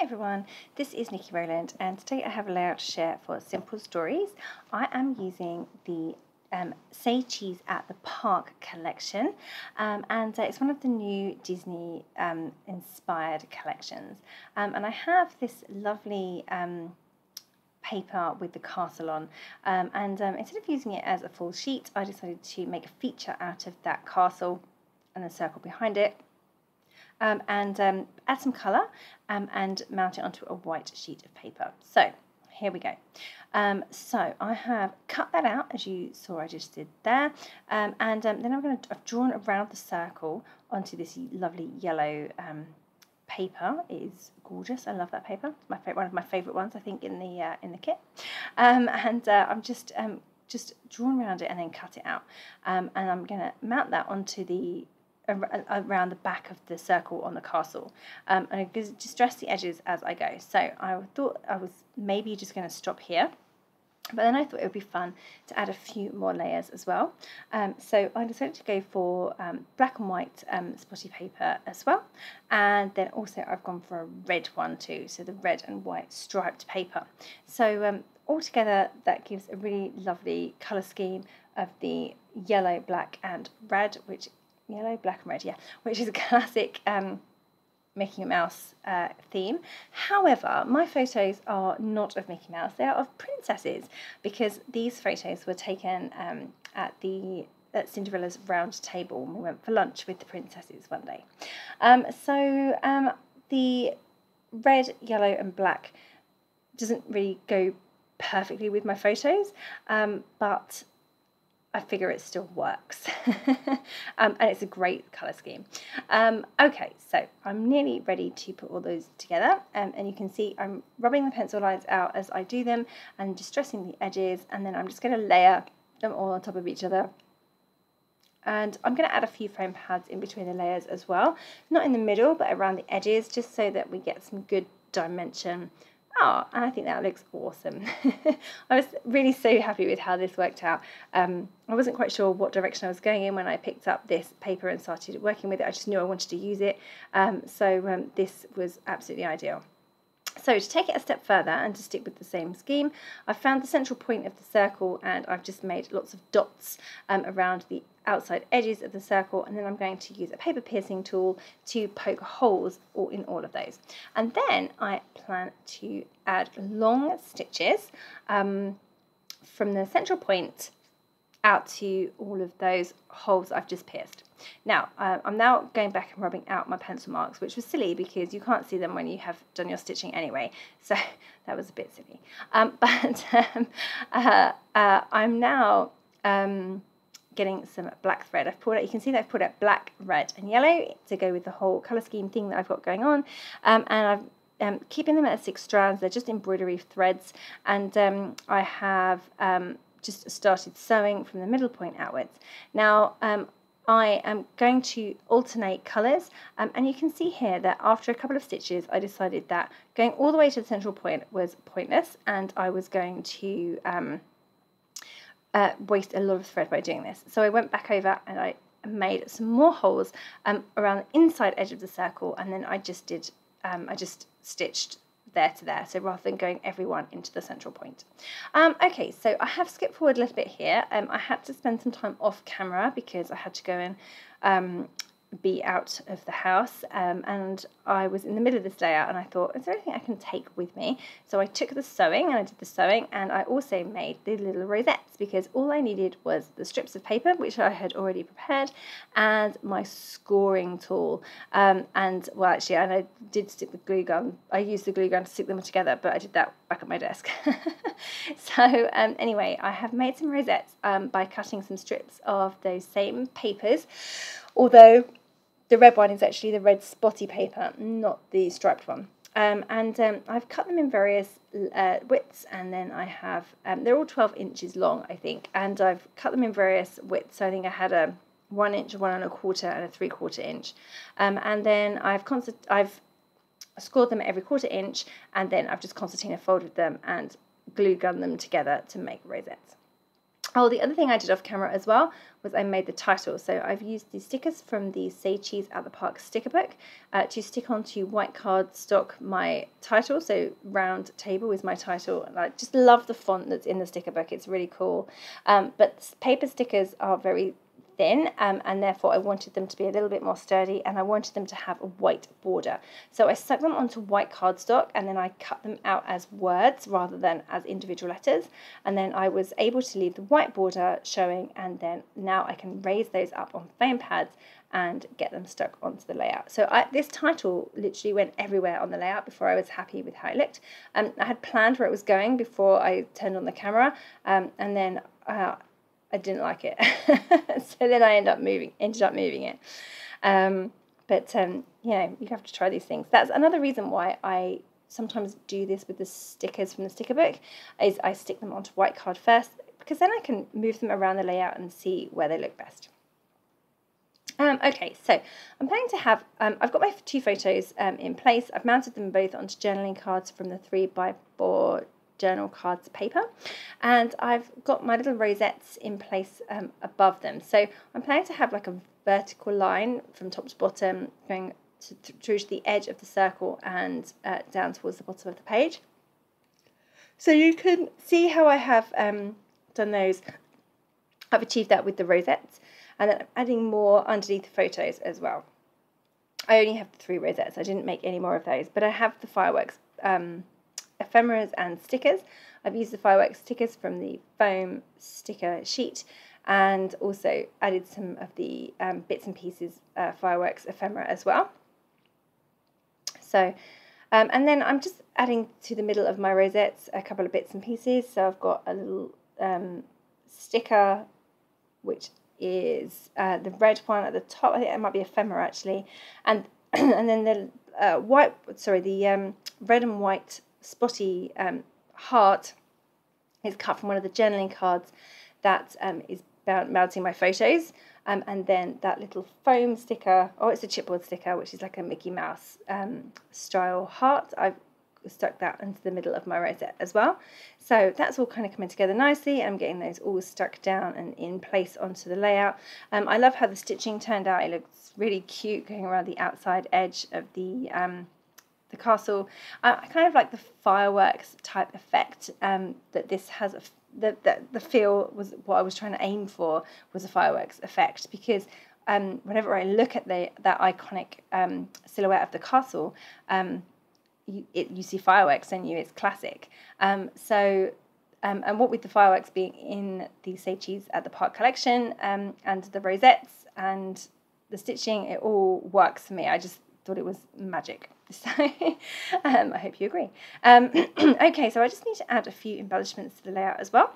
Hi everyone, this is Nikki Rowland and today I have a layout to share for Simple Stories. I am using the Say Cheese at the Park collection and it's one of the new Disney inspired collections and I have this lovely paper with the castle on and instead of using it as a full sheet I decided to make a feature out of that castle and the circle behind it. And add some colour and mount it onto a white sheet of paper. So here we go. So I have cut that out as you saw I just did there, and then I've drawn around the circle onto this lovely yellow paper. It is gorgeous. I love that paper. It's one of my favourite ones I think in the kit. I'm just drawn around it and then cut it out, and I'm going to mount that onto the around the back of the circle on the castle, and I just dress the edges as I go. So I thought I was maybe just going to stop here, but then I thought it would be fun to add a few more layers as well. So I decided to go for black and white spotty paper as well, and then also I've gone for a red one too, so the red and white striped paper. So altogether that gives a really lovely colour scheme of the yellow, black and red, which is a classic Mickey Mouse theme. However, my photos are not of Mickey Mouse, they are of princesses, because these photos were taken at Cinderella's round table when we went for lunch with the princesses one day. The red, yellow and black doesn't really go perfectly with my photos, but I figure it still works. And it's a great colour scheme. Okay, so I'm nearly ready to put all those together, and you can see I'm rubbing the pencil lines out as I do them and distressing the edges, and then I'm just going to layer them all on top of each other. And I'm going to add a few foam pads in between the layers as well, not in the middle but around the edges, just so that we get some good dimension. Oh, and I think that looks awesome. I was really so happy with how this worked out. I wasn't quite sure what direction I was going in when I picked up this paper and started working with it. I just knew I wanted to use it. This was absolutely ideal. So to take it a step further and to stick with the same scheme, I've found the central point of the circle and I've just made lots of dots around the outside edges of the circle, and then I'm going to use a paper piercing tool to poke holes in all of those. And then I plan to add long stitches from the central point out to all of those holes I've just pierced. Now, I'm now going back and rubbing out my pencil marks, which was silly because you can't see them when you have done your stitching anyway, so that was a bit silly. I'm now getting some black thread. I've pulled out, you can see that I've pulled out black, red and yellow to go with the whole colour scheme thing that I've got going on, and I'm keeping them at 6 strands. They're just embroidery threads, and I have just started sewing from the middle point outwards. Now I am going to alternate colours, and you can see here that after a couple of stitches I decided that going all the way to the central point was pointless, and I was going to waste a lot of thread by doing this. So I went back over and I made some more holes around the inside edge of the circle, and then I just stitched there to there, so rather than going everyone into the central point. Okay, so I have skipped forward a little bit here. I had to spend some time off camera because I had to go and be out of the house, and I was in the middle of this layout and I thought, is there anything I can take with me? So I took the sewing and I did the sewing, and I also made the little rosettes because all I needed was the strips of paper, which I had already prepared, and my scoring tool, and I did stick the glue gun. I used the glue gun to stick them together, but I did that back at my desk. So anyway, I have made some rosettes by cutting some strips of those same papers, although the red one is actually the red spotty paper, not the striped one. I've cut them in various widths, and then I have, they're all 12 inches long, I think, and I've cut them in various widths. So I think I had a 1 inch, 1 1/4 and a 3/4 inch. And then I've scored them at every 1/4 inch, and then I've just concertina folded them and glue gunned them together to make rosettes. Oh, the other thing I did off camera as well was I made the title. So I've used the stickers from the Say Cheese at the Park sticker book to stick onto white cardstock my title. So Round Table is my title. And I just love the font that's in the sticker book. It's really cool. But paper stickers are very thin, and therefore I wanted them to be a little bit more sturdy, and I wanted them to have a white border. So I stuck them onto white cardstock, and then I cut them out as words rather than as individual letters, and then I was able to leave the white border showing, and then now I can raise those up on foam pads and get them stuck onto the layout. So this title literally went everywhere on the layout before I was happy with how it looked. I had planned where it was going before I turned on the camera, and then I didn't like it. So then I ended up moving it. You have to try these things. That's another reason why I sometimes do this with the stickers from the sticker book, is I stick them onto white card first, because then I can move them around the layout and see where they look best. Okay, so I'm planning to have, I've got my 2 photos in place. I've mounted them both onto journaling cards from the 3x4 journal cards paper, and I've got my little rosettes in place above them. So I'm planning to have like a vertical line from top to bottom going through to the edge of the circle and down towards the bottom of the page. So you can see how I have done those. I've achieved that with the rosettes, and then I'm adding more underneath the photos as well. I only have 3 rosettes. I didn't make any more of those, but I have the fireworks ephemeras and stickers. I've used the fireworks stickers from the foam sticker sheet, and also added some of the bits and pieces fireworks ephemera as well. So and then I'm just adding to the middle of my rosettes a couple of bits and pieces. So I've got a little sticker, which is the red one at the top. I think it might be ephemera actually, and and then the red and white spotty heart is cut from one of the journaling cards that is mounting my photos, and then that little foam sticker, it's a chipboard sticker, which is like a Mickey Mouse style heart. I've stuck that into the middle of my rosette as well. So that's all kind of coming together nicely. I'm getting those all stuck down and in place onto the layout. I love how the stitching turned out. It looks really cute going around the outside edge of the castle. I kind of like the fireworks type effect that this has. The feel was what I was trying to aim for, was a fireworks effect, because whenever I look at that iconic silhouette of the castle, you see fireworks and it's classic. And what with the fireworks being in the Say Cheese at the Park collection, and the rosettes and the stitching, it all works for me. I just thought it was magic. So I hope you agree. Okay, so I just need to add a few embellishments to the layout as well.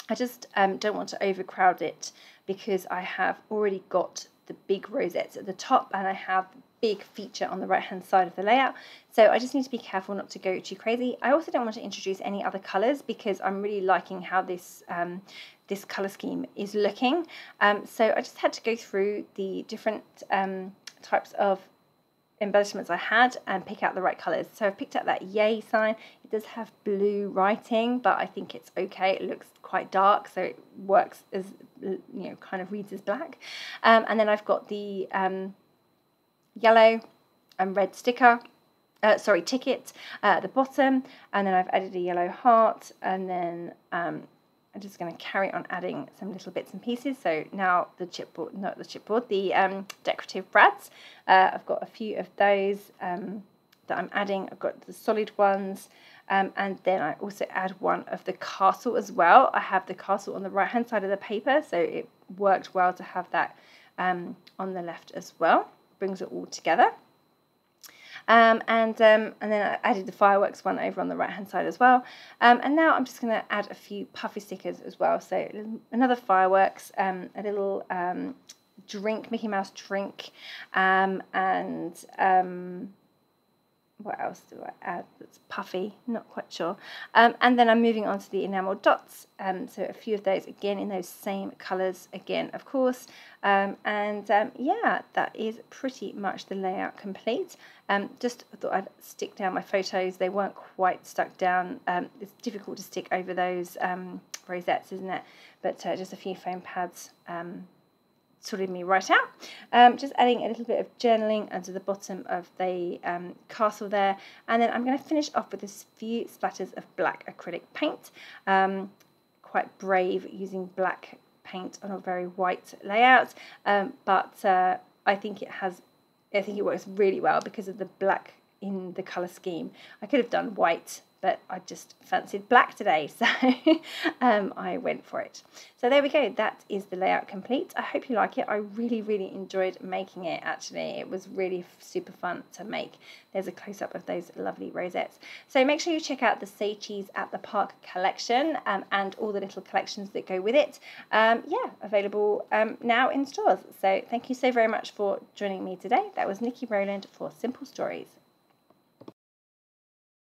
I just don't want to overcrowd it, because I have already got the big rosettes at the top, and I have the big feature on the right hand side of the layout. So I just need to be careful not to go too crazy. I also don't want to introduce any other colours, because I'm really liking how this this colour scheme is looking. So I just had to go through the different types of embellishments I had and pick out the right colours. So I've picked out that yay sign. It does have blue writing, but I think it's okay. It looks quite dark, so it works as, kind of reads as black. And then I've got the yellow and red sticker, ticket at the bottom, and then I've added a yellow heart, and then I'm just going to carry on adding some little bits and pieces. So now the decorative brads. I've got a few of those that I'm adding. I've got the solid ones, and then I also add one of the castle as well. I have the castle on the right hand side of the paper, so it worked well to have that on the left as well. Brings it all together. And then I added the fireworks one over on the right hand side as well. And now I'm just going to add a few puffy stickers as well. So another fireworks, a little drink, Mickey Mouse drink, and what else do I add that's puffy? Not quite sure. And then I'm moving on to the enamel dots. So a few of those again in those same colours again, of course. Yeah, that is pretty much the layout complete. Just thought I'd stick down my photos. They weren't quite stuck down. It's difficult to stick over those rosettes, isn't it? But just a few foam pads sorted me right out. Just adding a little bit of journaling under the bottom of the castle there, and then I'm going to finish off with a few splatters of black acrylic paint. Quite brave using black paint on a very white layout, but I think it works really well because of the black in the colour scheme. I could have done white, but I just fancied black today, so I went for it. So there we go, that is the layout complete. I hope you like it. I really, really enjoyed making it, actually. It was really super fun to make. There's a close-up of those lovely rosettes. So make sure you check out the Say Cheese at the Park collection and all the little collections that go with it. Yeah, available now in stores. So thank you so very much for joining me today. That was Nikki Rowland for Simple Stories.